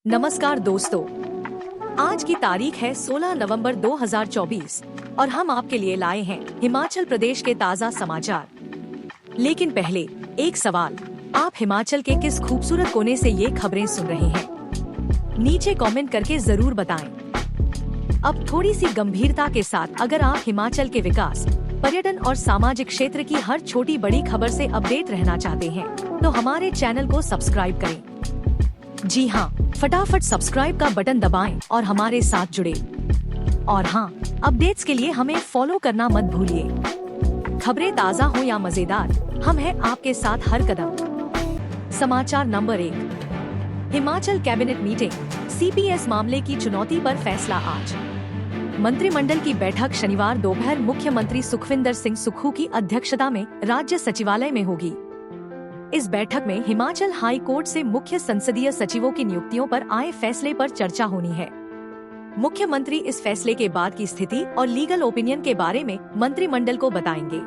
नमस्कार दोस्तों, आज की तारीख है 16 नवंबर 2024 और हम आपके लिए लाए हैं हिमाचल प्रदेश के ताज़ा समाचार। लेकिन पहले एक सवाल, आप हिमाचल के किस खूबसूरत कोने से ये खबरें सुन रहे हैं? नीचे कमेंट करके जरूर बताएं। अब थोड़ी सी गंभीरता के साथ, अगर आप हिमाचल के विकास, पर्यटन और सामाजिक क्षेत्र की हर छोटी बड़ी खबर से अपडेट रहना चाहते हैं, तो हमारे चैनल को सब्सक्राइब करें। जी हाँ, फटाफट सब्सक्राइब का बटन दबाएं और हमारे साथ जुड़े। और हाँ, अपडेट्स के लिए हमें फॉलो करना मत भूलिए। खबरें ताज़ा हो या मजेदार, हम हैं आपके साथ हर कदम। समाचार number 1, Himachal cabinet meeting, CPS मामले की चुनौती पर फैसला आज। मंत्रिमंडल की बैठक शनिवार दोपहर मुख्यमंत्री सुखविंदर सिंह सुक्खू की अध्यक्षता में राज्य सचिवालय में होगी। इस बैठक में हिमाचल हाई कोर्ट से मुख्य संसदीय सचिवों की नियुक्तियों पर आए फैसले पर चर्चा होनी है। मुख्यमंत्री इस फैसले के बाद की स्थिति और लीगल ओपिनियन के बारे में मंत्रिमंडल को बताएंगे।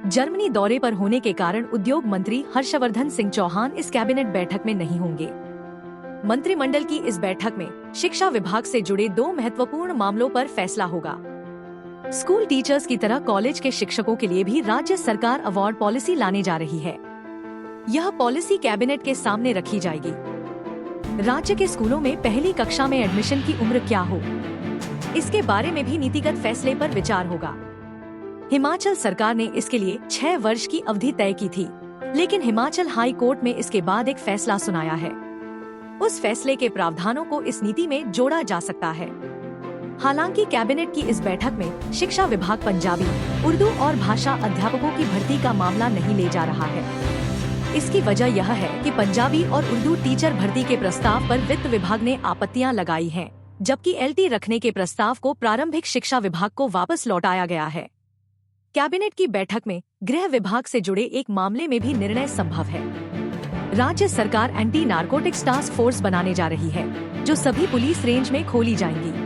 जर्मनी दौरे पर होने के कारण उद्योग मंत्री हर्षवर्धन सिंह चौहान इस कैबिनेट बैठक में नहीं होंगे। मंत्रिमंडल की इस बैठक में शिक्षा विभाग से जुड़े 2 महत्वपूर्ण मामलों पर फैसला होगा। स्कूल टीचर्स की तरह कॉलेज के शिक्षकों के लिए भी राज्य सरकार अवार्ड पॉलिसी लाने जा रही है। यह पॉलिसी कैबिनेट के सामने रखी जाएगी। राज्य के स्कूलों में पहली कक्षा में एडमिशन की उम्र क्या हो, इसके बारे में भी नीतिगत फैसले पर विचार होगा। हिमाचल सरकार ने इसके लिए 6 वर्ष की अवधि तय की थी, लेकिन हिमाचल हाई कोर्ट में इसके बाद एक फैसला सुनाया है। उस फैसले के प्रावधानों को इस नीति में जोड़ा जा सकता है। हालांकि कैबिनेट की इस बैठक में शिक्षा विभाग पंजाबी, उर्दू और भाषा अध्यापकों की भर्ती का मामला नहीं ले जा रहा है। इसकी वजह यह है कि पंजाबी और उर्दू टीचर भर्ती के प्रस्ताव पर वित्त विभाग ने आपत्तियां लगाई हैं, जबकि LT रखने के प्रस्ताव को प्रारंभिक शिक्षा विभाग को वापस लौटाया गया है। कैबिनेट की बैठक में गृह विभाग से जुड़े एक मामले में भी निर्णय संभव है। राज्य सरकार एंटी नारकोटिक्स टास्क फोर्स बनाने जा रही है, जो सभी पुलिस रेंज में खोली जाएंगी।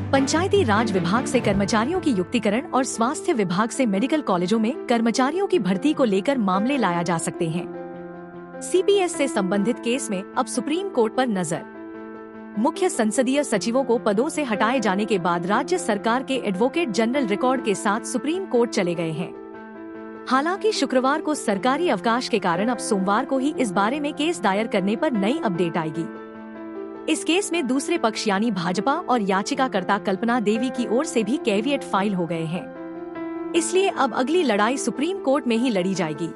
पंचायती राज विभाग से कर्मचारियों की युक्तिकरण और स्वास्थ्य विभाग से मेडिकल कॉलेजों में कर्मचारियों की भर्ती को लेकर मामले लाया जा सकते हैं। CPS से संबंधित केस में अब सुप्रीम कोर्ट पर नजर। मुख्य संसदीय सचिवों को पदों से हटाए जाने के बाद राज्य सरकार के एडवोकेट जनरल रिकॉर्ड के साथ सुप्रीम कोर्ट चले गए हैं। हालांकि शुक्रवार को सरकारी अवकाश के कारण अब सोमवार को ही इस बारे में केस दायर करने पर नई अपडेट आएगी। इस केस में दूसरे पक्ष यानी भाजपा और याचिकाकर्ता कल्पना देवी की ओर से भी कैविएट फाइल हो गए हैं। इसलिए अब अगली लड़ाई सुप्रीम कोर्ट में ही लड़ी जाएगी।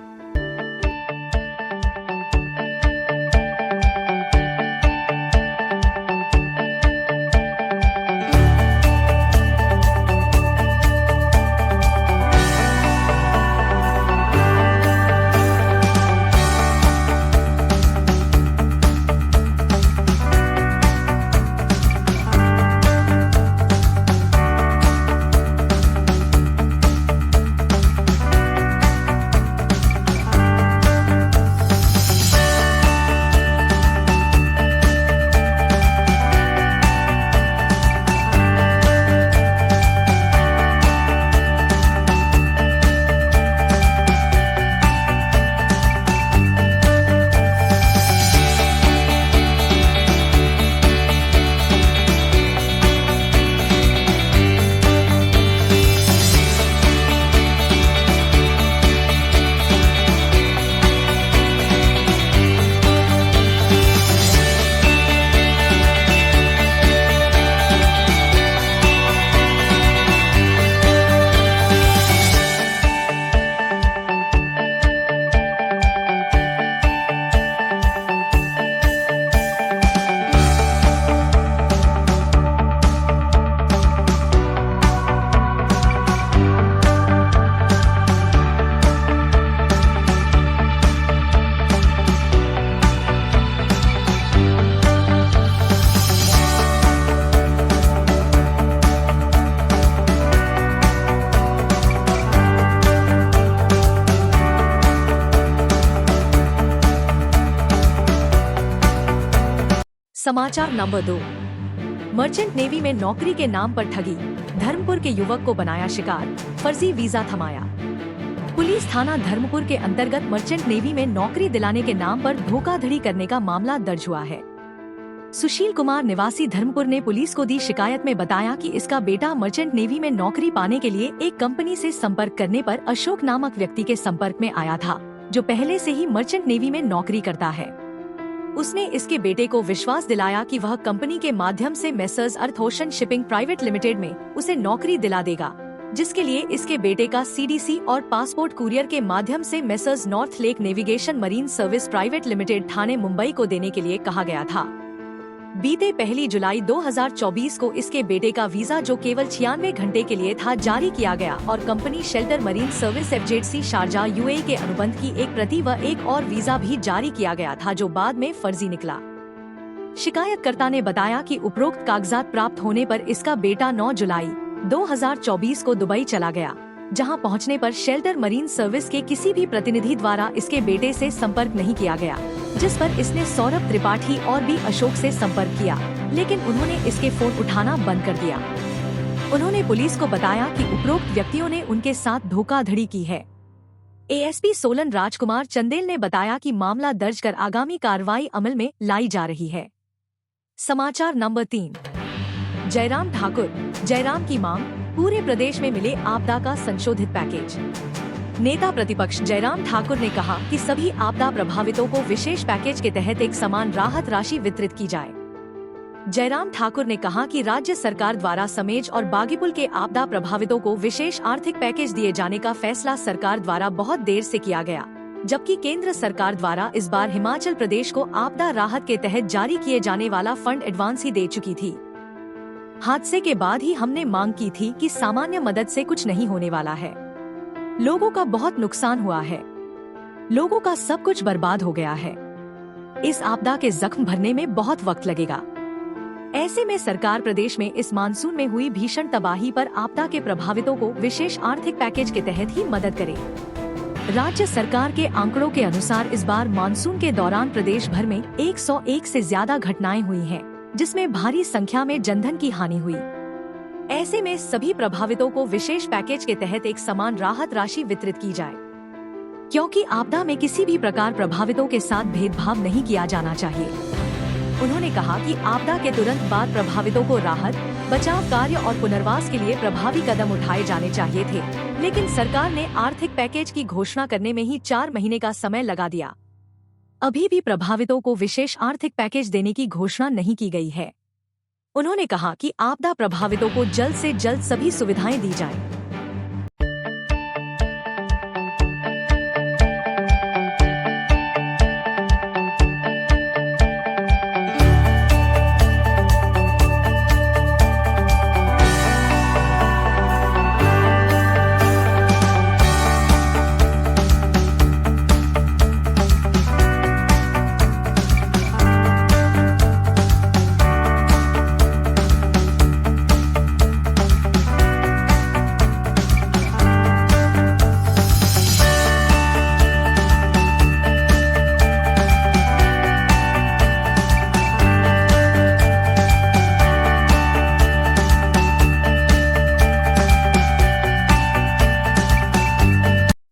समाचार नंबर 2, मर्चेंट नेवी में नौकरी के नाम पर ठगी, धर्मपुर के युवक को बनाया शिकार, फर्जी वीजा थमाया। पुलिस थाना धर्मपुर के अंतर्गत मर्चेंट नेवी में नौकरी दिलाने के नाम पर धोखाधड़ी करने का मामला दर्ज हुआ है। सुशील कुमार निवासी धर्मपुर ने पुलिस को दी शिकायत में बताया कि इसका बेटा मर्चेंट नेवी में नौकरी पाने के लिए एक कंपनी से संपर्क करने पर अशोक नामक व्यक्ति के संपर्क में आया था, जो पहले से ही मर्चेंट नेवी में नौकरी करता है। उसने इसके बेटे को विश्वास दिलाया कि वह कंपनी के माध्यम से मेसर्स अर्थ ओशन शिपिंग प्राइवेट लिमिटेड में उसे नौकरी दिला देगा, जिसके लिए इसके बेटे का सीडीसी और पासपोर्ट कुरियर के माध्यम से messrs north lake navigation marine service private limited Thane Mumbai को देने के लिए कहा गया था। बीते 1 जुलाई 2024 को इसके बेटे का वीजा, जो केवल 96 घंटे के लिए था, जारी किया गया और company Shelter Marine Service FZC Sharjah UAE के अनुबंध की एक प्रति व एक और वीजा भी जारी किया गया था, जो बाद में फर्जी निकला। शिकायतकर्ता ने बताया कि उपरोक्त कागजात प्राप्त होने पर इसका बेटा 9 जुलाई 2024 को दुबई चला गया, जहां पहुंचने पर शेल्टर मरीन सर्विस के किसी भी प्रतिनिधि द्वारा इसके बेटे से संपर्क नहीं किया गया, जिस पर इसने सौरभ त्रिपाठी और भी अशोक से संपर्क किया, लेकिन उन्होंने इसके फोन उठाना बंद कर दिया। उन्होंने पुलिस को बताया कि उपरोक्त व्यक्तियों ने उनके साथ धोखाधड़ी की है। एएसपी सोलन राजकुमार चंदेल ने बताया कि मामला दर्ज कर आगामी कार्रवाई अमल में लाई जा रही है। समाचार नंबर 3। जयराम ठाकुर, जयराम की मांग, पूरे प्रदेश में मिले आपदा का संशोधित पैकेज। नेता प्रतिपक्ष जयराम ठाकुर ने कहा कि सभी आपदा प्रभावितों को विशेष पैकेज के तहत एक समान राहत राशि वितरित की जाए। जयराम ठाकुर ने कहा कि राज्य सरकार द्वारा समेज और बागीपुल के आपदा प्रभावितों को विशेष आर्थिक पैकेज दिए जाने का फैसला सरकार द्वारा बहुत देर से किया गया, जबकि केंद्र सरकार द्वारा इस बार हिमाचल प्रदेश को आपदा राहत के तहत जारी किए जाने वाला फंड एडवांस ही दे चुकी थी। हादसे के बाद ही हमने मांग की थी कि सामान्य मदद से कुछ नहीं होने वाला है। लोगों का बहुत नुकसान हुआ है, लोगों का सब कुछ बर्बाद हो गया है। इस आपदा के जख्म भरने में बहुत वक्त लगेगा। ऐसे में सरकार प्रदेश में इस मानसून में हुई भीषण तबाही पर आपदा के प्रभावितों को विशेष आर्थिक पैकेज के तहत ही मदद करे। राज्य सरकार के आंकड़ों के अनुसार इस बार मानसून के दौरान प्रदेश भर में 101 से ज्यादा घटनाएं हुई हैं, जिसमें भारी संख्या में जनधन की हानि हुई। ऐसे में सभी प्रभावितों को विशेष पैकेज के तहत एक समान राहत राशि वितरित की जाए, क्योंकि आपदा में किसी भी प्रकार प्रभावितों के साथ भेदभाव नहीं किया जाना चाहिए। उन्होंने कहा कि आपदा के तुरंत बाद प्रभावितों को राहत, बचाव कार्य और पुनर्वास के लिए प्रभावी कदम उठाए जाने चाहिए थे, लेकिन सरकार ने आर्थिक पैकेज की घोषणा करने में ही 4 महीने का समय लगा दिया। अभी भी प्रभावितों को विशेष आर्थिक पैकेज देने की घोषणा नहीं की गई है। उन्होंने कहा कि आपदा प्रभावितों को जल्द से जल्द सभी सुविधाएं दी जाएं।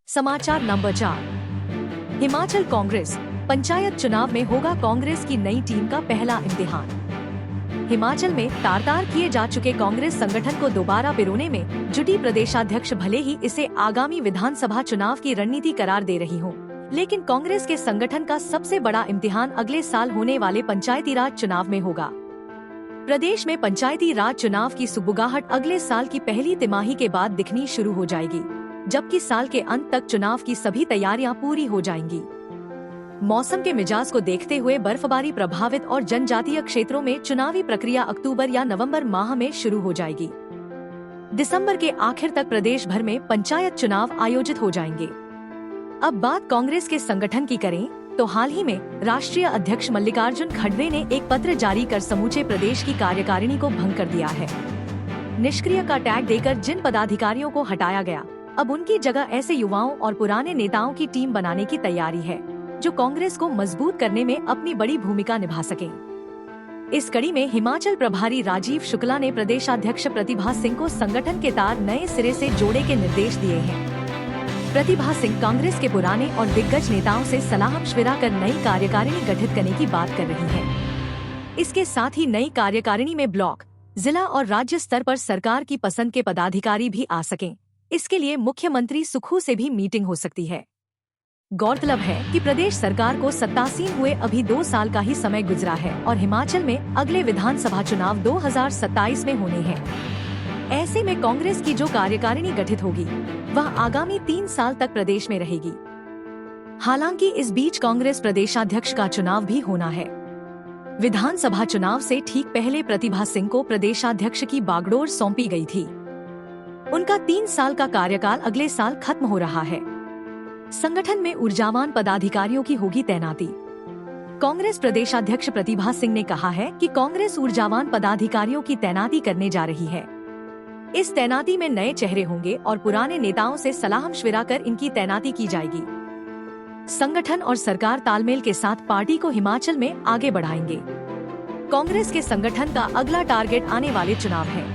समाचार नंबर 4। हिमाचल कांग्रेस पंचायत चुनाव में होगा कांग्रेस की नई टीम का पहला इम्तिहान। हिमाचल में तार-तार किए जा चुके कांग्रेस संगठन को दोबारा पिरोने में जुटी प्रदेशाध्यक्ष भले ही इसे आगामी विधानसभा चुनाव की रणनीति करार दे रही हो, लेकिन कांग्रेस के संगठन का सबसे बड़ा इम्तिहान अगले साल होने वाले पंचायती राज चुनाव में होगा। प्रदेश में पंचायती राज चुनाव की सुगबुगाहट अगले साल की पहली तिमाही के बाद दिखनी शुरू हो जाएगी, जबकि साल के अंत तक चुनाव की सभी तैयारियां पूरी हो जाएंगी। मौसम के मिजाज को देखते हुए बर्फबारी प्रभावित और जनजातीय क्षेत्रों में चुनावी प्रक्रिया अक्टूबर या नवंबर माह में शुरू हो जाएगी। दिसंबर के आखिर तक प्रदेश भर में पंचायत चुनाव आयोजित हो जाएंगे। अब बात कांग्रेस के संगठन की करें तो हाल ही में राष्ट्रीय अध्यक्ष मल्लिकार्जुन खड़गे ने एक पत्र जारी कर समूचे प्रदेश की कार्यकारिणी को भंग कर दिया है। निष्क्रिय का टैग देकर जिन पदाधिकारियों को हटाया गया, अब उनकी जगह ऐसे युवाओं और पुराने नेताओं की टीम बनाने की तैयारी है जो कांग्रेस को मजबूत करने में अपनी बड़ी भूमिका निभा सकें। इस कड़ी में हिमाचल प्रभारी राजीव शुक्ला ने प्रदेशाध्यक्ष प्रतिभा सिंह को संगठन के तार नए सिरे से जोड़े के निर्देश दिए हैं। प्रतिभा सिंह कांग्रेस के पुराने और दिग्गज नेताओं से सलाह मशविरा कर नई कार्यकारिणी गठित करने की बात कर रही है। इसके साथ ही नई कार्यकारिणी में ब्लॉक, जिला और राज्य स्तर पर सरकार की पसंद के पदाधिकारी भी आ सकें। इसके लिए मुख्यमंत्री सुखू से भी मीटिंग हो सकती है। गौरतलब है कि प्रदेश सरकार को सत्तासीन हुए अभी 2 साल का ही समय गुजरा है और हिमाचल में अगले विधानसभा चुनाव 2027 में होने हैं। ऐसे में कांग्रेस की जो कार्यकारिणी गठित होगी वह आगामी 3 साल तक प्रदेश में रहेगी। हालांकि इस बीच कांग्रेस प्रदेशाध्यक्ष का चुनाव भी होना है। विधानसभा चुनाव से ठीक पहले प्रतिभा सिंह को प्रदेशाध्यक्ष की बागडोर सौंपी गई थी। उनका 3 साल का कार्यकाल अगले साल खत्म हो रहा है। संगठन में ऊर्जावान पदाधिकारियों की होगी तैनाती। कांग्रेस प्रदेशाध्यक्ष प्रतिभा सिंह ने कहा है कि कांग्रेस ऊर्जावान पदाधिकारियों की तैनाती करने जा रही है। इस तैनाती में नए चेहरे होंगे और पुराने नेताओं से सलाह मशविरा कर इनकी तैनाती की जाएगी। संगठन और सरकार तालमेल के साथ पार्टी को हिमाचल में आगे बढ़ाएंगे। कांग्रेस के संगठन का अगला टारगेट आने वाले चुनाव है।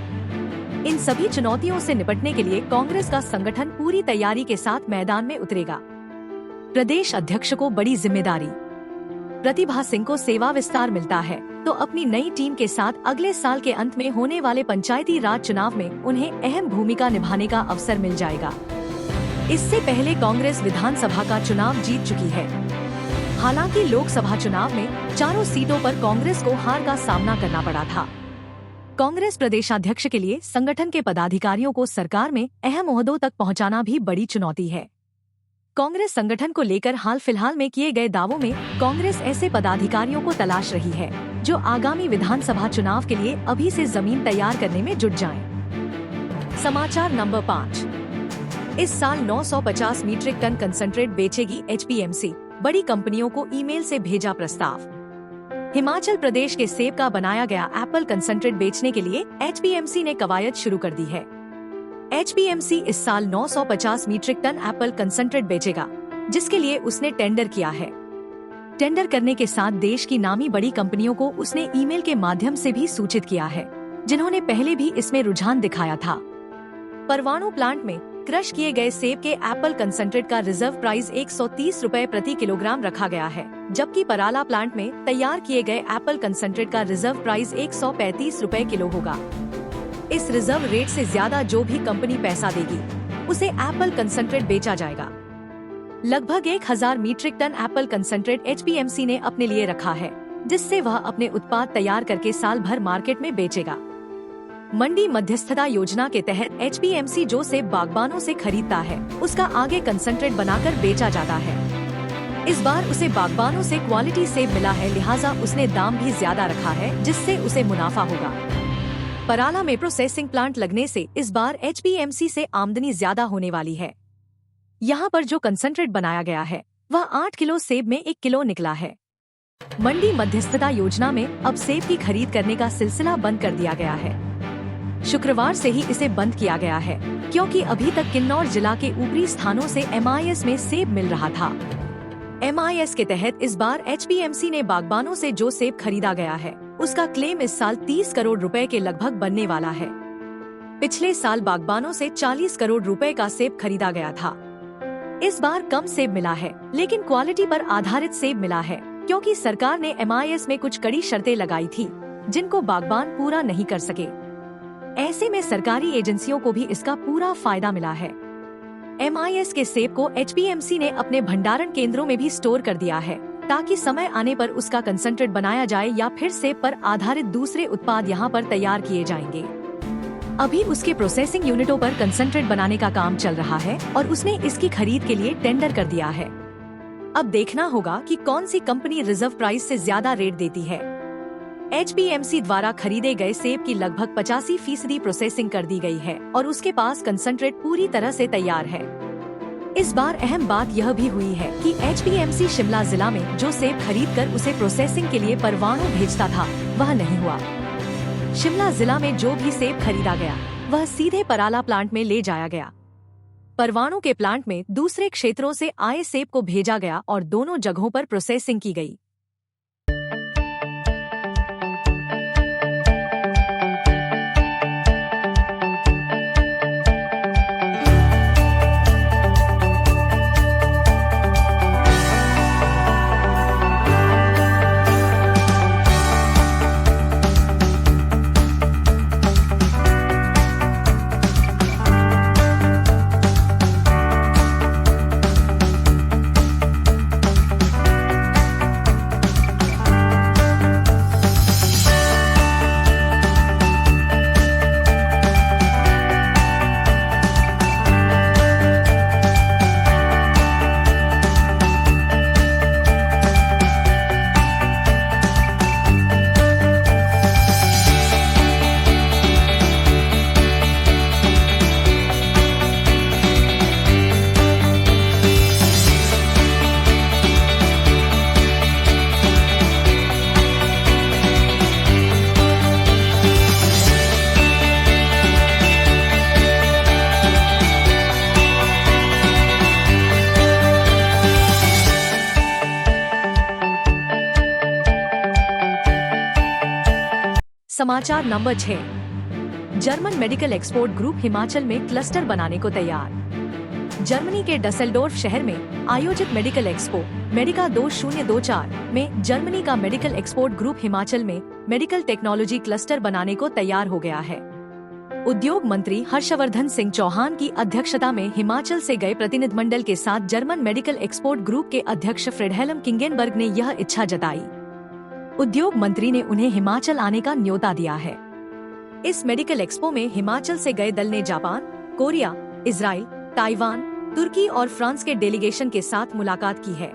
इन सभी चुनौतियों से निपटने के लिए कांग्रेस का संगठन पूरी तैयारी के साथ मैदान में उतरेगा। प्रदेश अध्यक्ष को बड़ी जिम्मेदारी। प्रतिभा सिंह को सेवा विस्तार मिलता है तो अपनी नई टीम के साथ अगले साल के अंत में होने वाले पंचायती राज चुनाव में उन्हें अहम भूमिका निभाने का अवसर मिल जाएगा। इससे पहले कांग्रेस विधानसभा का चुनाव जीत चुकी है। हालांकि लोकसभा चुनाव में चारों सीटों पर कांग्रेस को हार का सामना करना पड़ा था। कांग्रेस प्रदेशाध्यक्ष के लिए संगठन के पदाधिकारियों को सरकार में अहम ओहदों तक पहुंचाना भी बड़ी चुनौती है। कांग्रेस संगठन को लेकर हाल फिलहाल में किए गए दावों में कांग्रेस ऐसे पदाधिकारियों को तलाश रही है जो आगामी विधानसभा चुनाव के लिए अभी से जमीन तैयार करने में जुट जाएं। समाचार नंबर 5। इस साल 950 मीट्रिक टन कंसंट्रेट बेचेगी एचपीएमसी। बड़ी कंपनियों को ईमेल से भेजा प्रस्ताव। हिमाचल प्रदेश के सेब का बनाया गया एप्पल कंसंट्रेट बेचने के लिए एचपीएमसी ने कवायद शुरू कर दी है। एचपीएमसी इस साल 950 मीट्रिक टन एप्पल कंसंट्रेट बेचेगा, जिसके लिए उसने टेंडर किया है। टेंडर करने के साथ देश की नामी बड़ी कंपनियों को उसने ईमेल के माध्यम से भी सूचित किया है, जिन्होंने पहले भी इसमें रुझान दिखाया था। परवाणु प्लांट में क्रश किए गए सेब के एप्पल कंसंट्रेट का रिजर्व प्राइस 130 रुपए प्रति किलोग्राम रखा गया है, जबकि पराला प्लांट में तैयार किए गए एप्पल कंसंट्रेट का रिजर्व प्राइस 135 रुपए किलो होगा। इस रिजर्व रेट से ज्यादा जो भी कंपनी पैसा देगी उसे एप्पल कंसंट्रेट बेचा जाएगा। लगभग 1000 metric ton apple concentrate HPMC ने अपने लिए रखा है, जिससे वह अपने उत्पाद तैयार करके साल भर मार्केट में बेचेगा। मंडी मध्यस्थता योजना के तहत एचपीएमसी जो सेब बागबानों से खरीदता है उसका आगे कंसंट्रेट बनाकर बेचा जाता है। इस बार उसे बागबानों से क्वालिटी सेब मिला है, लिहाजा उसने दाम भी ज्यादा रखा है, जिससे उसे मुनाफा होगा। पराला में प्रोसेसिंग प्लांट लगने से इस बार एचपीएमसी से आमदनी ज्यादा होने वाली है। यहाँ पर जो कंसंट्रेट बनाया गया है वह 8 किलो सेब में 1 किलो निकला है। मंडी मध्यस्थता योजना में अब सेब की खरीद करने का सिलसिला बंद कर दिया गया है। शुक्रवार से ही इसे बंद किया गया है, क्योंकि अभी तक किन्नौर जिला के ऊपरी स्थानों से एमआईएस में सेब मिल रहा था। एमआईएस के तहत इस बार एचपीएमसी ने बागबानों से जो सेब खरीदा गया है उसका क्लेम इस साल 30 करोड़ रुपए के लगभग बनने वाला है। पिछले साल बागबानों से 40 करोड़ रुपए का सेब खरीदा गया था। इस बार कम सेब मिला है, लेकिन क्वालिटी पर आधारित सेब मिला है, क्योंकि सरकार ने एमआईएस में कुछ कड़ी शर्तें लगाई थी, जिनको बागबान पूरा नहीं कर सके। ऐसे में सरकारी एजेंसियों को भी इसका पूरा फायदा मिला है। एमआईएस के सेब को एचपीएमसी ने अपने भंडारण केंद्रों में भी स्टोर कर दिया है, ताकि समय आने पर उसका कंसंट्रेट बनाया जाए या फिर सेब पर आधारित दूसरे उत्पाद यहाँ पर तैयार किए जाएंगे। अभी उसके प्रोसेसिंग यूनिटों पर कंसंट्रेट बनाने का काम चल रहा है और उसने इसकी खरीद के लिए टेंडर कर दिया है। अब देखना होगा कि कौन सी कंपनी रिजर्व प्राइस से ज्यादा रेट देती है। एचपीएमसी द्वारा खरीदे गए सेब की लगभग 85% प्रोसेसिंग कर दी गई है और उसके पास कंसंट्रेट पूरी तरह से तैयार है। इस बार अहम बात यह भी हुई है कि एचपीएमसी शिमला जिला में जो सेब खरीदकर उसे प्रोसेसिंग के लिए परवाणु भेजता था वह नहीं हुआ। शिमला जिला में जो भी सेब खरीदा गया वह सीधे पराला प्लांट में ले जाया गया। परवाणु के प्लांट में दूसरे क्षेत्रों से आए सेब को भेजा गया और दोनों जगहों पर प्रोसेसिंग की गई। समाचार number 6। German medical export group Himachal में क्लस्टर बनाने को तैयार। जर्मनी के डसेल्डोर्फ शहर में आयोजित मेडिकल एक्सपो मेडिका 2024 में जर्मनी का मेडिकल एक्सपोर्ट ग्रुप हिमाचल में मेडिकल टेक्नोलॉजी क्लस्टर बनाने को तैयार हो गया है। उद्योग मंत्री हर्षवर्धन सिंह चौहान की अध्यक्षता में हिमाचल से गए प्रतिनिधिमंडल के साथ जर्मन मेडिकल एक्सपोर्ट ग्रुप के अध्यक्ष फ्रेडहेलम किंगेनबर्ग ने यह इच्छा जताई। उद्योग मंत्री ने उन्हें हिमाचल आने का न्योता दिया है। इस मेडिकल एक्सपो में हिमाचल से गए दल ने जापान, कोरिया, इजराइल, ताइवान, तुर्की और फ्रांस के डेलीगेशन के साथ मुलाकात की है।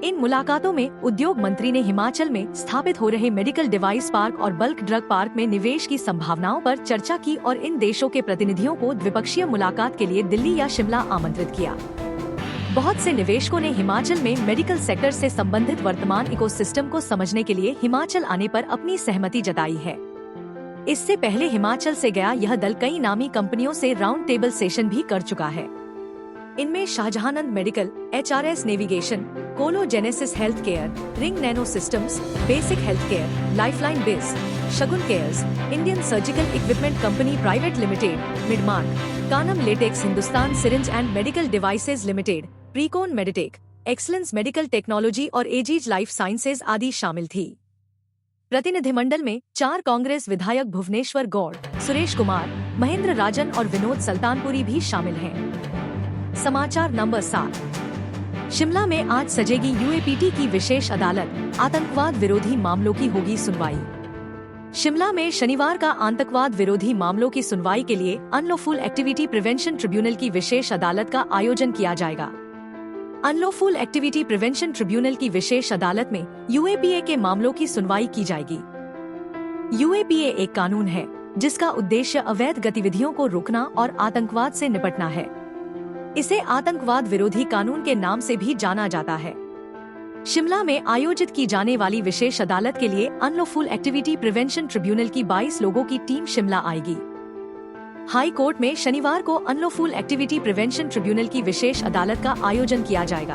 इन मुलाकातों में उद्योग मंत्री ने हिमाचल में स्थापित हो रहे मेडिकल डिवाइस पार्क और बल्क ड्रग पार्क में निवेश की संभावनाओं पर चर्चा की और इन देशों के प्रतिनिधियों को द्विपक्षीय मुलाकात के लिए दिल्ली या शिमला आमंत्रित किया। बहुत से निवेशकों ने हिमाचल में मेडिकल सेक्टर से संबंधित वर्तमान इकोसिस्टम को समझने के लिए हिमाचल आने पर अपनी सहमति जताई है। इससे पहले हिमाचल से गया यह दल कई नामी कंपनियों से राउंड टेबल सेशन भी कर चुका है। इनमें Shahjahanand Medical, HRS Navigation, Collogenesis Health Care, Ring Nano Systems, Basic Health Care, Lifeline Biz, Shagun Cares, Indian Surgical Equipment Company Private Limited, Midmark, Kanam Latex, Hindustan Syringe and Medical Devices Limited, Precon Meditech, Excellence Medical Technology और एजीज Life Sciences आदि शामिल थी। प्रतिनिधिमंडल में 4 कांग्रेस विधायक भुवनेश्वर गौड़, सुरेश कुमार, महेंद्र राजन और विनोद सुल्तानपुरी भी शामिल हैं। समाचार नंबर 7। शिमला में आज सजेगी यूएपीटी की विशेष अदालत, आतंकवाद विरोधी मामलों की होगी सुनवाई। शिमला में शनिवार का आतंकवाद विरोधी मामलों की सुनवाई के लिए अनलॉफुल एक्टिविटी प्रिवेंशन ट्रिब्यूनल की विशेष अदालत का आयोजन किया जाएगा। अनलॉफुल एक्टिविटी प्रिवेंशन ट्रिब्यूनल की विशेष अदालत में यूएपीए के मामलों की सुनवाई की जाएगी। यूएपीए एक कानून है जिसका उद्देश्य अवैध गतिविधियों को रोकना और आतंकवाद से निपटना है। इसे आतंकवाद विरोधी कानून के नाम से भी जाना जाता है। शिमला में आयोजित की जाने वाली विशेष अदालत के लिए अनलॉफुल एक्टिविटी प्रिवेंशन ट्रिब्यूनल की 22 लोगों की टीम शिमला आएगी। हाई कोर्ट में शनिवार को अनलॉफुल एक्टिविटी प्रिवेंशन ट्रिब्यूनल की विशेष अदालत का आयोजन किया जाएगा।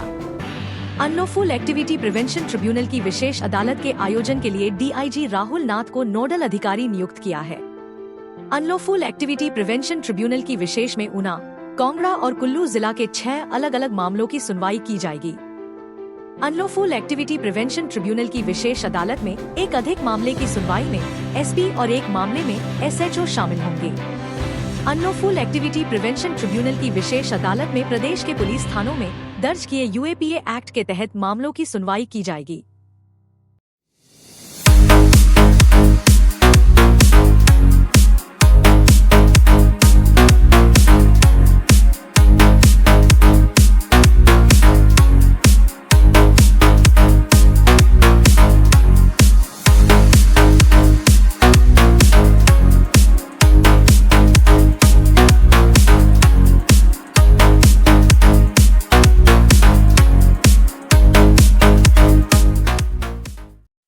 अनलॉफुल एक्टिविटी प्रिवेंशन ट्रिब्यूनल की विशेष अदालत के आयोजन के लिए डीआईजी राहुल नाथ को नोडल अधिकारी नियुक्त किया है। अनलॉफुल एक्टिविटी प्रिवेंशन ट्रिब्यूनल की विशेष में ऊना, कांगड़ा और कुल्लू जिला के 6 अलग अलग मामलों की सुनवाई की जाएगी। अनलॉफुल एक्टिविटी प्रिवेंशन ट्रिब्यूनल की विशेष अदालत में एक अधिक मामले की सुनवाई में एसपी और एक मामले में एसएचओ शामिल होंगे। अनलॉफुल एक्टिविटी प्रिवेंशन ट्रिब्यूनल की विशेष अदालत में प्रदेश के पुलिस थानों में दर्ज किए यूएपीए एक्ट के तहत मामलों की सुनवाई की जाएगी।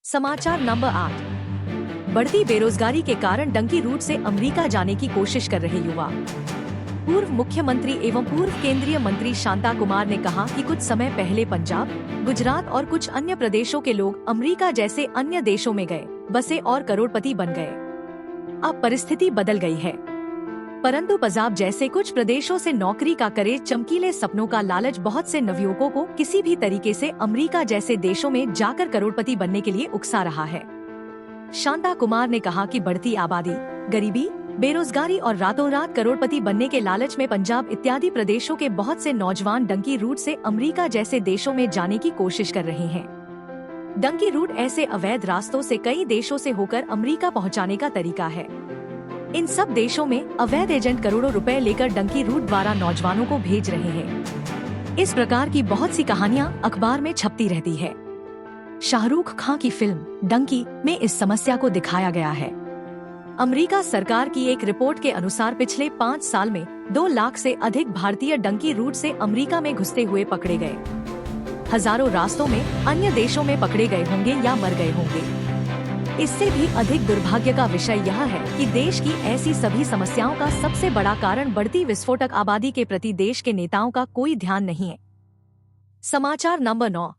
समाचार नंबर 8। बढ़ती बेरोजगारी के कारण डंकी रूट से अमेरिका जाने की कोशिश कर रहे युवा। पूर्व मुख्यमंत्री एवं पूर्व केंद्रीय मंत्री शांता कुमार ने कहा कि कुछ समय पहले पंजाब, गुजरात और कुछ अन्य प्रदेशों के लोग अमेरिका जैसे अन्य देशों में गए, बसे और करोड़पति बन गए। अब परिस्थिति बदल गई है, परंतु पंजाब जैसे कुछ प्रदेशों से नौकरी का करे चमकीले सपनों का लालच बहुत से नवयुवकों को किसी भी तरीके से अमेरिका जैसे देशों में जाकर करोड़पति बनने के लिए उकसा रहा है। शांता कुमार ने कहा कि बढ़ती आबादी, गरीबी, बेरोजगारी और रातों रात करोड़पति बनने के लालच में पंजाब इत्यादि प्रदेशों के बहुत से नौजवान डंकी रूट से अमेरिका जैसे देशों में जाने की कोशिश कर रहे हैं। डंकी रूट ऐसे अवैध रास्तों से कई देशों से होकर अमेरिका पहुंचाने का तरीका है। इन सब देशों में अवैध एजेंट करोड़ों रुपए लेकर डंकी रूट द्वारा नौजवानों को भेज रहे हैं। इस प्रकार की बहुत सी कहानियां अखबार में छपती रहती है। शाहरुख खान की फिल्म डंकी में इस समस्या को दिखाया गया है। अमेरिका सरकार की एक रिपोर्ट के अनुसार पिछले 5 साल में 2 लाख से अधिक भारतीय डंकी रूट से अमेरिका में घुसते हुए पकड़े गए। हजारों रास्तों में अन्य देशों में पकड़े गए होंगे या मर गए होंगे। इससे भी अधिक दुर्भाग्य का विषय यह है कि देश की ऐसी सभी समस्याओं का सबसे बड़ा कारण बढ़ती विस्फोटक आबादी के प्रति देश के नेताओं का कोई ध्यान नहीं है। समाचार number 9।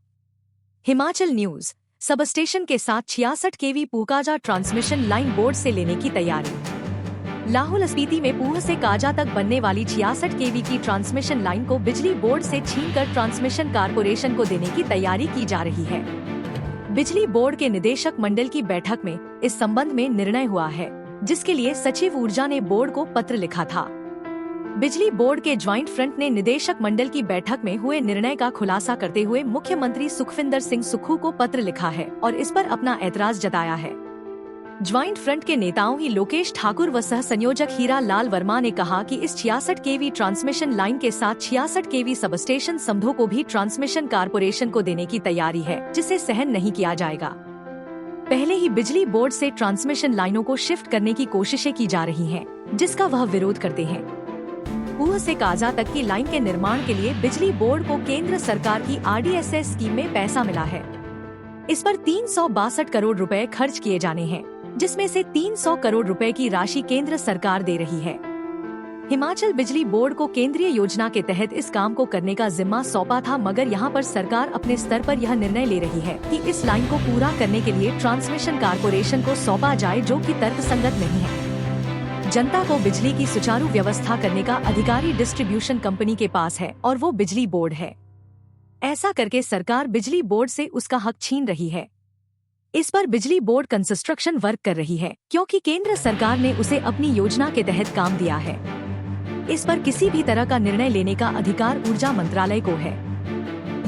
Himachal news. Sub station के साथ 66 केवी पूकाजा ट्रांसमिशन लाइन बोर्ड से लेने की तैयारी। लाहौल स्पीति में पूह से काजा तक बनने वाली 66 केवी की ट्रांसमिशन लाइन को बिजली बोर्ड से छीनकर ट्रांसमिशन कारपोरेशन को देने की तैयारी की जा रही है। बिजली बोर्ड के निदेशक मंडल की बैठक में इस संबंध में निर्णय हुआ है, जिसके लिए सचिव ऊर्जा ने बोर्ड को पत्र लिखा था। बिजली बोर्ड के ज्वाइंट फ्रंट ने निदेशक मंडल की बैठक में हुए निर्णय का खुलासा करते हुए मुख्यमंत्री सुखविंदर सिंह सुक्खू को पत्र लिखा है और इस पर अपना ऐतराज जताया है। ज्वाइंट फ्रंट के नेताओं ही लोकेश ठाकुर व सह संयोजक हीरा लाल वर्मा ने कहा कि इस 66 केवी ट्रांसमिशन लाइन के साथ 66 केवी सब स्टेशन समधो को भी ट्रांसमिशन कारपोरेशन को देने की तैयारी है, जिसे सहन नहीं किया जाएगा। पहले ही बिजली बोर्ड से ट्रांसमिशन लाइनों को शिफ्ट करने की कोशिशें की जा रही हैं, जिसका वह विरोध करते हैं। पूह से काजा तक की लाइन के निर्माण के लिए बिजली बोर्ड को केंद्र सरकार की RDSS स्कीम में पैसा मिला है। इस पर 362 करोड़ रुपए खर्च किए जाने हैं, जिसमें से 300 करोड़ रुपए की राशि केंद्र सरकार दे रही है। हिमाचल बिजली बोर्ड को केंद्रीय योजना के तहत इस काम को करने का जिम्मा सौंपा था, मगर यहाँ पर सरकार अपने स्तर पर यह निर्णय ले रही है कि इस लाइन को पूरा करने के लिए ट्रांसमिशन कारपोरेशन को सौंपा जाए, जो कि तर्कसंगत नहीं है। जनता को बिजली की सुचारू व्यवस्था करने का अधिकारी डिस्ट्रीब्यूशन कंपनी के पास है और वो बिजली बोर्ड है। ऐसा करके सरकार बिजली बोर्ड से उसका हक छीन रही है। इस पर बिजली बोर्ड कंस्ट्रक्शन वर्क कर रही है, क्योंकि केंद्र सरकार ने उसे अपनी योजना के तहत काम दिया है। इस पर किसी भी तरह का निर्णय लेने का अधिकार ऊर्जा मंत्रालय को है।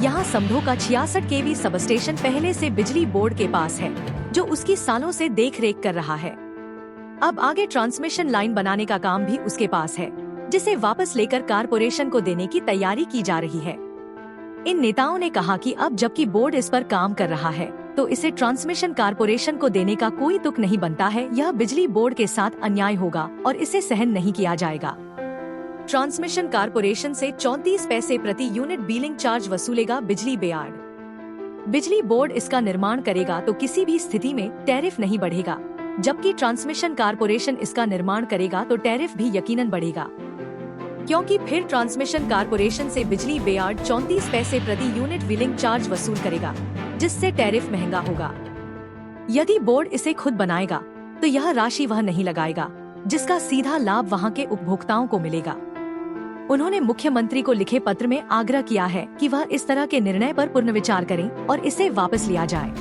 यहाँ समधो का 66 केवी सब स्टेशन पहले से बिजली बोर्ड के पास है, जो उसकी सालों से देख रेख कर रहा है। अब आगे ट्रांसमिशन लाइन बनाने का काम भी उसके पास है, जिसे वापस लेकर कारपोरेशन को देने की तैयारी की जा रही है। इन नेताओं ने कहा कि अब जबकि बोर्ड इस पर काम कर रहा है, तो इसे ट्रांसमिशन कारपोरेशन को देने का कोई तुक नहीं बनता है। यह बिजली बोर्ड के साथ अन्याय होगा और इसे सहन नहीं किया जाएगा। ट्रांसमिशन कारपोरेशन से 34 पैसे प्रति यूनिट बिलिंग चार्ज वसूलेगा बिजली बोर्ड। बिजली बोर्ड इसका निर्माण करेगा तो किसी भी स्थिति में टैरिफ नहीं बढ़ेगा, जबकि ट्रांसमिशन कारपोरेशन इसका निर्माण करेगा तो टैरिफ भी यकीनन बढ़ेगा, क्योंकि फिर ट्रांसमिशन कारपोरेशन से बिजली बोर्ड 34 पैसे प्रति यूनिट बिलिंग चार्ज वसूल करेगा, जिससे टैरिफ महंगा होगा। यदि बोर्ड इसे खुद बनाएगा तो यह राशि वह नहीं लगाएगा, जिसका सीधा लाभ वहां के उपभोक्ताओं को मिलेगा। उन्होंने मुख्यमंत्री को लिखे पत्र में आग्रह किया है कि वह इस तरह के निर्णय पर पुनर्विचार करें और इसे वापस लिया जाए।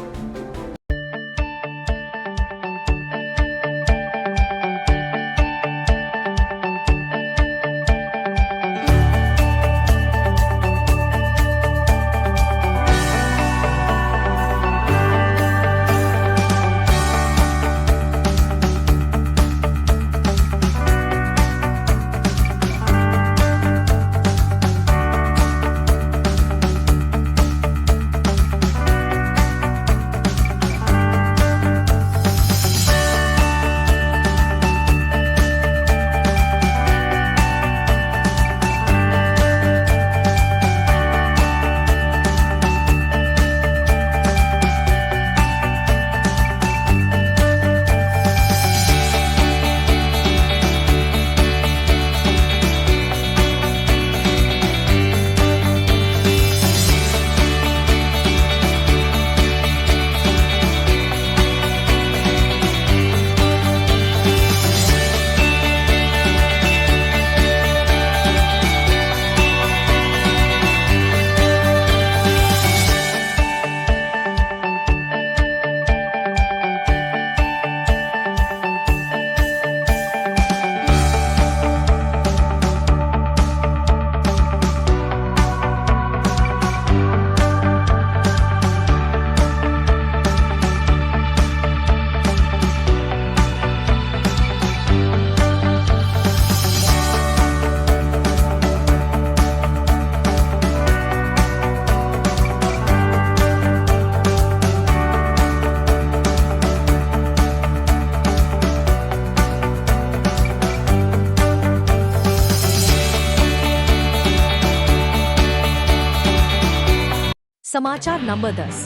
समाचार नंबर 10।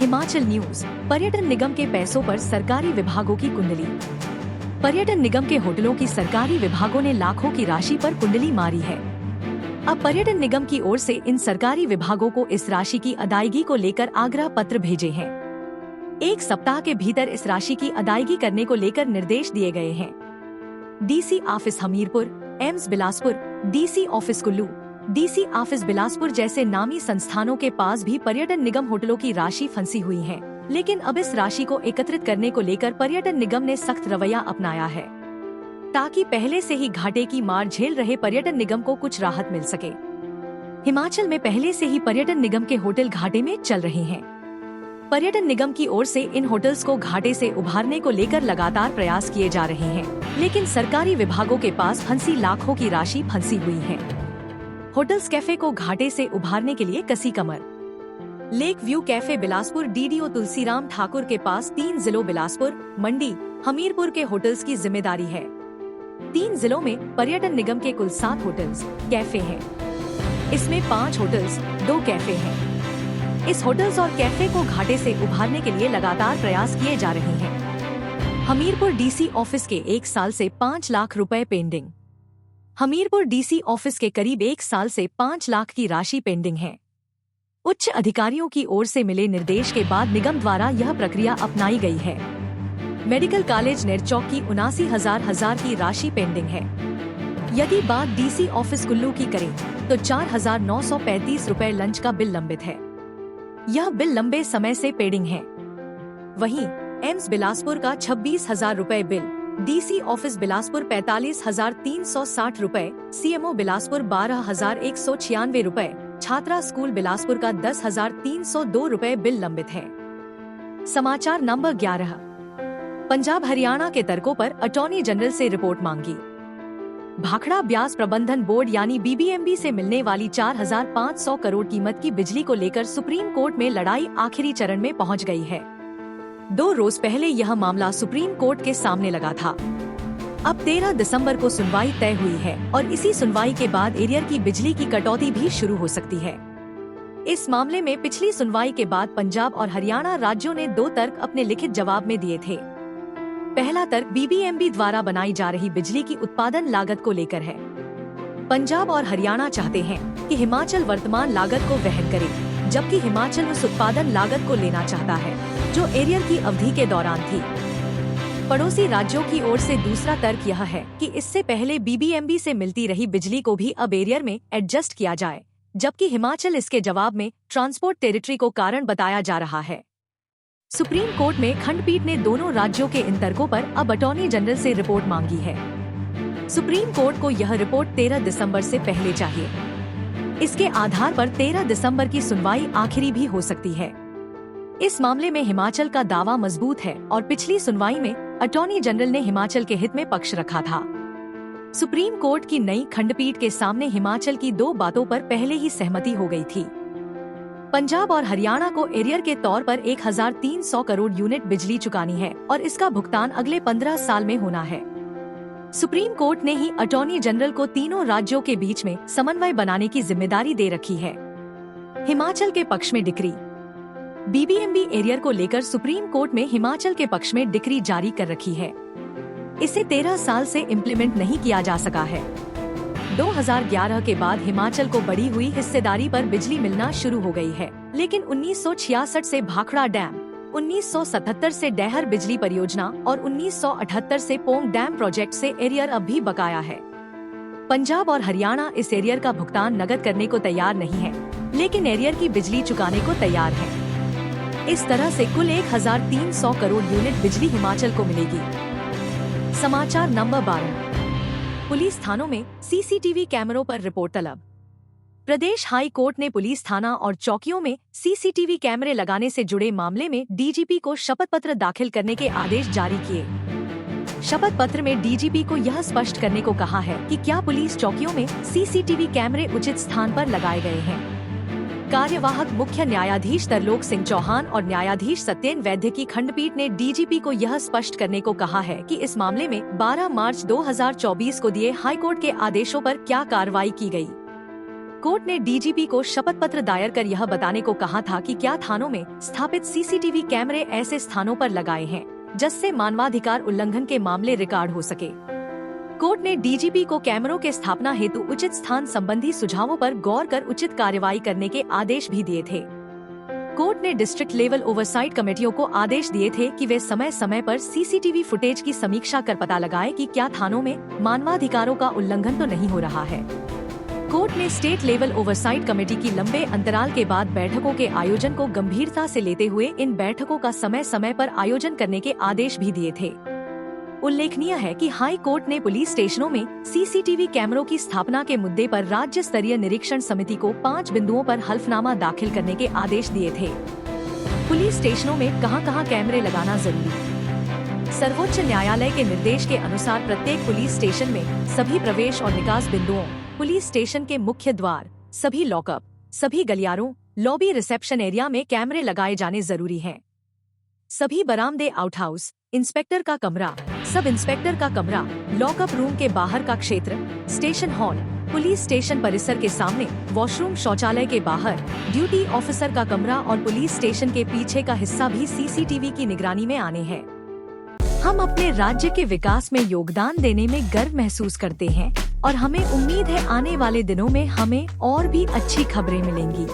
हिमाचल न्यूज। पर्यटन निगम के पैसों पर सरकारी विभागों की कुंडली। पर्यटन निगम के होटलों की सरकारी विभागों ने लाखों की राशि पर कुंडली मारी है। अब पर्यटन निगम की ओर से इन सरकारी विभागों को इस राशि की अदायगी को लेकर आग्रह पत्र भेजे हैं। 1 सप्ताह के भीतर इस राशि की अदायगी करने को लेकर निर्देश दिए गए हैं। DC office Hamirpur, AIIMS Bilaspur, DC office Kullu, DC office Bilaspur जैसे नामी संस्थानों के पास भी पर्यटन निगम होटलों की राशि फंसी हुई है। लेकिन अब इस राशि को एकत्रित करने को लेकर पर्यटन निगम ने सख्त रवैया अपनाया है, ताकि पहले से ही घाटे की मार झेल रहे पर्यटन निगम को कुछ राहत मिल सके। हिमाचल में पहले से ही पर्यटन निगम के होटल घाटे में चल रहे हैं। पर्यटन निगम की ओर से इन होटल्स को घाटे से उभारने को लेकर लगातार प्रयास किए जा रहे हैं, लेकिन सरकारी विभागों के पास फंसी लाखों की राशि फंसी हुई है। होटल्स कैफे को घाटे से उभारने के लिए कसी कमर। Lake View Cafe Bilaspur DDO Tulsiram Thakur के पास 3 जिलों बिलासपुर, मंडी, हमीरपुर के होटल्स की जिम्मेदारी है। 3 जिलों में पर्यटन निगम के कुल 7 होटल्स कैफे हैं। इसमें 5 होटल्स, 2 कैफे हैं। इस होटल्स और कैफे को घाटे से उभारने के लिए लगातार प्रयास किए जा रहे हैं। हमीरपुर डीसी ऑफिस के 1 साल से 5 लाख रुपए पेंडिंग। हमीरपुर डीसी ऑफिस के करीब 1 साल से 5 लाख की राशि पेंडिंग है। उच्च अधिकारियों की ओर से मिले निर्देश के बाद निगम द्वारा यह प्रक्रिया अपनाई गई है। मेडिकल कॉलेज नेरचौक की 79,000 की राशि पेंडिंग है। यदि बात डीसी ऑफिस कुल्लू की करें तो 4,935 रुपए लंच का बिल लंबित है। यह बिल लंबे समय से पेंडिंग है। वहीं एम्स बिलासपुर का 26,000 रुपए बिल, डीसी ऑफिस बिलासपुर 45,360 रुपए, सीएमओ बिलासपुर 12,196 रुपए, छात्रा स्कूल बिलासपुर का 10,302 रुपए बिल लंबित है। समाचार नंबर 11। पंजाब हरियाणा के तर्कों पर अटॉर्नी जनरल से रिपोर्ट मांगी। भाखड़ा ब्यास प्रबंधन बोर्ड यानी बीबीएमबी से मिलने वाली 4,500 करोड़ कीमत की बिजली को लेकर सुप्रीम कोर्ट में लड़ाई आखिरी चरण में पहुंच गई है। 2 रोज पहले यह मामला सुप्रीम कोर्ट के सामने लगा था। अब 13 दिसंबर को सुनवाई तय हुई है और इसी सुनवाई के बाद एरियर की बिजली की कटौती भी शुरू हो सकती है। इस मामले में पिछली सुनवाई के बाद पंजाब और हरियाणा राज्यों ने 2 तर्क अपने लिखित जवाब में दिए थे। पहला तर्क बीबीएमबी द्वारा बनाई जा रही बिजली की उत्पादन लागत को लेकर है। पंजाब और हरियाणा चाहते हैं कि हिमाचल वर्तमान लागत को वहन करे, जबकि हिमाचल उस उत्पादन लागत को लेना चाहता है जो एरियर की अवधि के दौरान थी। पड़ोसी राज्यों की ओर से दूसरा तर्क यह है कि इससे पहले बीबीएमबी से मिलती रही बिजली को भी अब एरियर में एडजस्ट किया जाए, जबकि हिमाचल इसके जवाब में ट्रांसपोर्ट टेरिटरी को कारण बताया जा रहा है। सुप्रीम कोर्ट में खंडपीठ ने दोनों राज्यों के इन तर्कों पर अब अटॉर्नी जनरल से रिपोर्ट मांगी है। सुप्रीम कोर्ट को यह रिपोर्ट 13 दिसंबर से पहले चाहिए। इसके आधार पर 13 दिसंबर की सुनवाई आखिरी भी हो सकती है। इस मामले में हिमाचल का दावा मजबूत है और पिछली सुनवाई में अटॉर्नी जनरल ने हिमाचल के हित में पक्ष रखा था। सुप्रीम कोर्ट की नई खंडपीठ के सामने हिमाचल की 2 बातों पर पहले ही सहमति हो गई थी। पंजाब और हरियाणा को एरियर के तौर पर 1,300 करोड़ यूनिट बिजली चुकानी है और इसका भुगतान अगले 15 साल में होना है। सुप्रीम कोर्ट ने ही अटॉर्नी जनरल को तीनों राज्यों के बीच में समन्वय बनाने की जिम्मेदारी दे रखी है। हिमाचल के पक्ष में डिक्री। बीबीएमबी एरियर को लेकर सुप्रीम कोर्ट में हिमाचल के पक्ष में डिक्री जारी कर रखी है। इसे 13 साल से इम्प्लीमेंट नहीं किया जा सका है। 2011 के बाद हिमाचल को बढ़ी हुई हिस्सेदारी पर बिजली मिलना शुरू हो गई है, लेकिन 1966 से भाखड़ा डैम, 1977 से डैहर बिजली परियोजना और 1978 से पोंग डैम प्रोजेक्ट से एरियर अब भी बकाया है। पंजाब और हरियाणा इस एरियर का भुगतान नकद करने को तैयार नहीं है, लेकिन एरियर की बिजली चुकाने को तैयार है। इस तरह से कुल 1,300 करोड़ यूनिट बिजली हिमाचल को मिलेगी। समाचार नंबर 12। पुलिस थानों में सीसीटीवी कैमरों पर रिपोर्ट तलब। प्रदेश हाई कोर्ट ने पुलिस थाना और चौकियों में सीसीटीवी कैमरे लगाने से जुड़े मामले में डीजीपी को शपथ पत्र दाखिल करने के आदेश जारी किए। शपथ पत्र में डीजीपी को यह स्पष्ट करने को कहा है कि क्या पुलिस चौकियों में सीसीटीवी कैमरे उचित स्थान पर लगाए गए हैं। कार्यवाहक मुख्य न्यायाधीश तरलोक सिंह चौहान और न्यायाधीश सत्येन वैद्य की खंडपीठ ने डीजीपी को यह स्पष्ट करने को कहा है कि इस मामले में 12 मार्च 2024 को दिए हाईकोर्ट के आदेशों पर क्या कार्रवाई की गई। कोर्ट ने डीजीपी को शपथ पत्र दायर कर यह बताने को कहा था कि क्या थानों में स्थापित सीसीटीवी कैमरे ऐसे स्थानों पर लगाए हैं जिससे मानवाधिकार उल्लंघन के मामले रिकॉर्ड हो सके। कोर्ट ने डीजीपी को कैमरों के स्थापना हेतु उचित स्थान संबंधी सुझावों पर गौर कर उचित कार्रवाई करने के आदेश भी दिए थे। कोर्ट ने डिस्ट्रिक्ट लेवल ओवरसाइट कमेटियों को आदेश दिए थे कि वे समय समय पर सीसीटीवी फुटेज की समीक्षा कर पता लगाए कि क्या थानों में मानवाधिकारों का उल्लंघन तो नहीं हो रहा है। कोर्ट ने स्टेट लेवल ओवरसाइट कमेटी की लंबे अंतराल के बाद बैठकों के आयोजन को गंभीरता से लेते हुए इन बैठकों का समय समय पर आयोजन करने के आदेश भी दिए थे। उल्लेखनीय है कि हाई कोर्ट ने पुलिस स्टेशनों में सीसीटीवी कैमरों की स्थापना के मुद्दे पर राज्य स्तरीय निरीक्षण समिति को 5 बिंदुओं पर हल्फनामा दाखिल करने के आदेश दिए थे। पुलिस स्टेशनों में कहां-कहां कैमरे लगाना जरूरी। सर्वोच्च न्यायालय के निर्देश के अनुसार प्रत्येक पुलिस स्टेशन में सभी प्रवेश और निकास बिंदुओं, पुलिस स्टेशन के मुख्य द्वार, सभी लॉकअप, सभी गलियारों, लॉबी, रिसेप्शन एरिया में कैमरे लगाए जाने जरूरी हैं। सभी बरामदे, आउट हाउस, इंस्पेक्टर का कमरा, सब इंस्पेक्टर का कमरा, लॉकअप रूम के बाहर का क्षेत्र, स्टेशन हॉल, पुलिस स्टेशन परिसर के सामने, वॉशरूम, शौचालय के बाहर, ड्यूटी ऑफिसर का कमरा और पुलिस स्टेशन के पीछे का हिस्सा भी सीसीटीवी की निगरानी में आने हैं। हम अपने राज्य के विकास में योगदान देने में गर्व महसूस करते हैं और हमें उम्मीद है आने वाले दिनों में हमें और भी अच्छी खबरें मिलेंगी।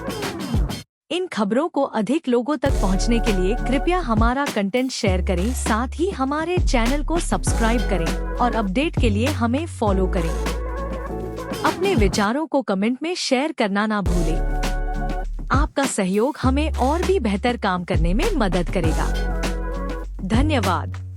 इन खबरों को अधिक लोगों तक पहुंचने के लिए कृपया हमारा कंटेंट शेयर करें, साथ ही हमारे चैनल को सब्सक्राइब करें और अपडेट के लिए हमें फॉलो करें। अपने विचारों को कमेंट में शेयर करना ना भूलें। आपका सहयोग हमें और भी बेहतर काम करने में मदद करेगा। धन्यवाद।